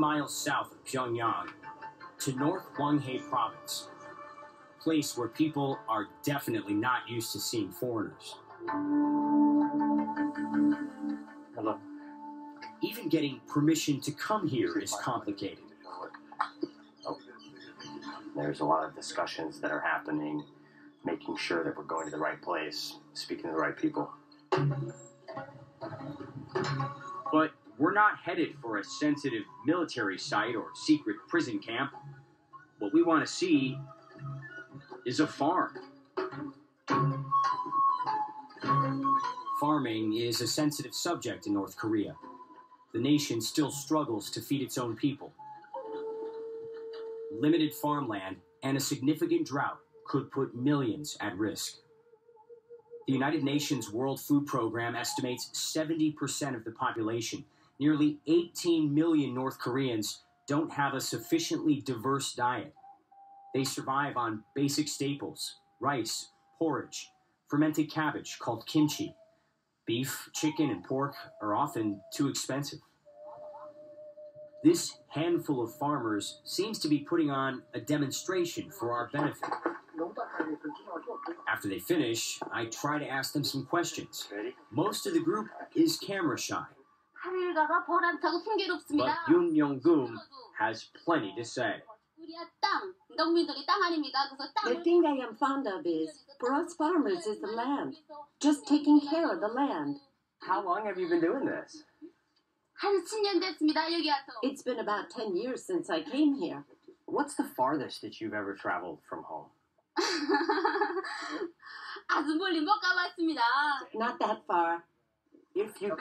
miles south of Pyongyang to North Hwanghae Province, a place where people are definitely not used to seeing foreigners. Hello. Even getting permission to come here is complicated. Oh. There's a lot of discussions that are happening, making sure that we're going to the right place, speaking to the right people. But we're not headed for a sensitive military site or secret prison camp. What we want to see is a farm. Farming is a sensitive subject in North Korea. The nation still struggles to feed its own people. Limited farmland and a significant drought could put millions at risk. The United Nations World Food Program estimates 70% of the population, nearly 18 million North Koreans, don't have a sufficiently diverse diet. They survive on basic staples, rice, porridge, fermented cabbage called kimchi. Beef, chicken, and pork are often too expensive. This handful of farmers seems to be putting on a demonstration for our benefit. After they finish, I try to ask them some questions. Most of the group is camera shy. But Yoon Myung-goom has plenty to say. The thing I am fond of is, for us farmers, is the land. Just taking care of the land. How long have you been doing this? It's been about 10 years since I came here. What's the farthest that you've ever traveled from home? Not that far. If you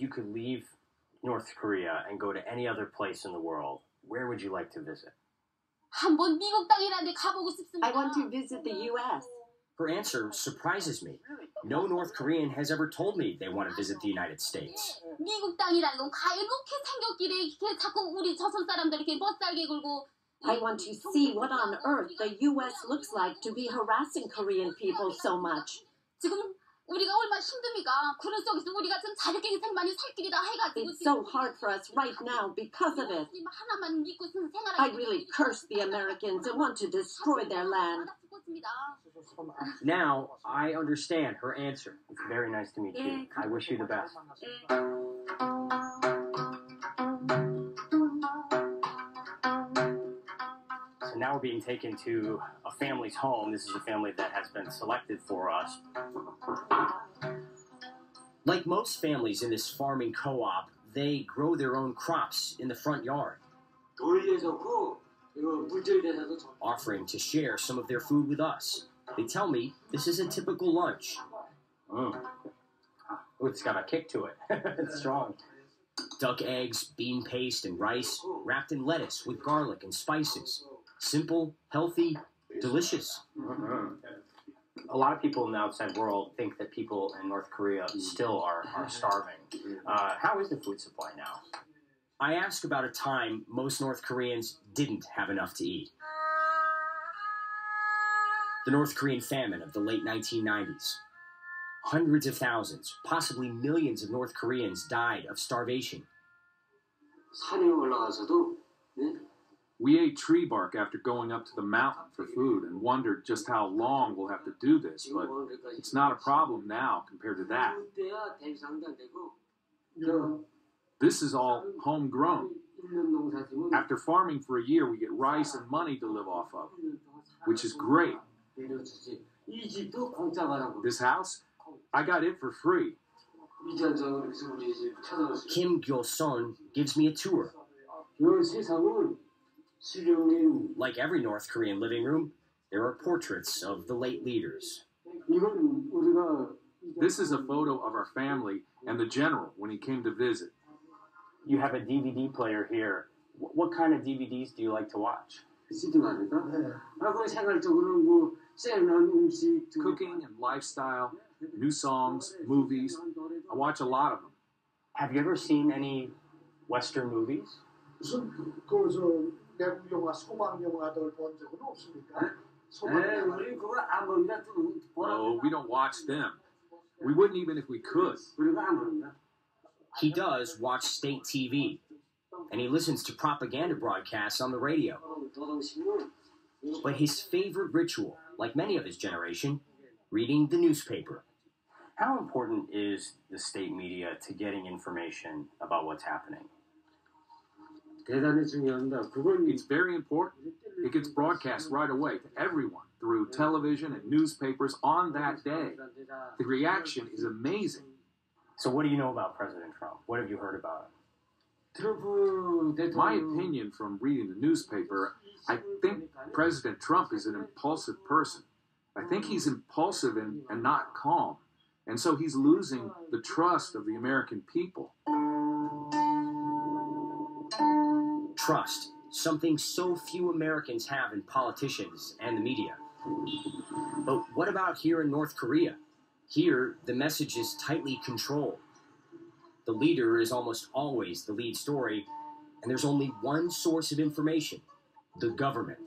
could leave North Korea and go to any other place in the world, where would you like to visit? I want to visit the U.S. Her answer surprises me. No North Korean has ever told me they want to visit the United States. I want to see what on earth the U.S. looks like to be harassing Korean people so much. It's so hard for us right now because of it. I really curse the Americans and want to destroy their land. Now, I understand her answer. It's very nice to meet you. I wish you the best. So now we're being taken to a family's home. This is a family that has been selected for us. Like most families in this farming co-op, they grow their own crops in the front yard, offering to share some of their food with us. They tell me this is a typical lunch. Ooh, it's got a kick to it. It's strong. Duck eggs, bean paste, and rice, wrapped in lettuce with garlic and spices. Simple, healthy, delicious. Mm-hmm. A lot of people in the outside world think that people in North Korea still are starving. How is the food supply now? I ask about a time most North Koreans didn't have enough to eat. The North Korean famine of the late 1990s. Hundreds of thousands, possibly millions of North Koreans died of starvation. We ate tree bark after going up to the mountain for food and wondered just how long we'll have to do this, but it's not a problem now compared to that. This is all homegrown. After farming for a year, we get rice and money to live off of, which is great. This house, I got it for free. Kim Gyo-son gives me a tour. Like every North Korean living room, there are portraits of the late leaders. This is a photo of our family and the general when he came to visit. You have a DVD player here. What kind of DVDs do you like to watch? Cooking and lifestyle, new songs, movies. I watch a lot of them. Have you ever seen any Western movies? Oh, we don't watch them. We wouldn't even if we could. He does watch state TV. and he listens to propaganda broadcasts on the radio. But his favorite ritual, like many of his generation, reading the newspaper. How important is the state media to getting information about what's happening? It's very important. It gets broadcast right away to everyone through television and newspapers on that day. The reaction is amazing. So what do you know about President Trump? What have you heard about My opinion from reading the newspaper, I think President Trump is an impulsive person. I think he's impulsive and not calm. And so he's losing the trust of the American people. Trust, something so few Americans have in politicians and the media. But what about here in North Korea? Here, the message is tightly controlled. The leader is almost always the lead story, and there's only one source of information, the government.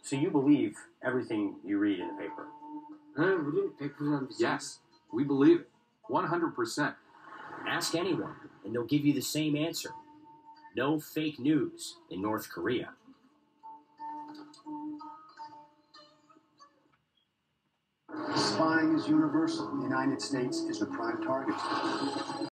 So you believe everything you read in the paper? Yes, we believe it. 100%. Ask anyone, and they'll give you the same answer. No fake news in North Korea. Spying is universal. The United States is the prime target.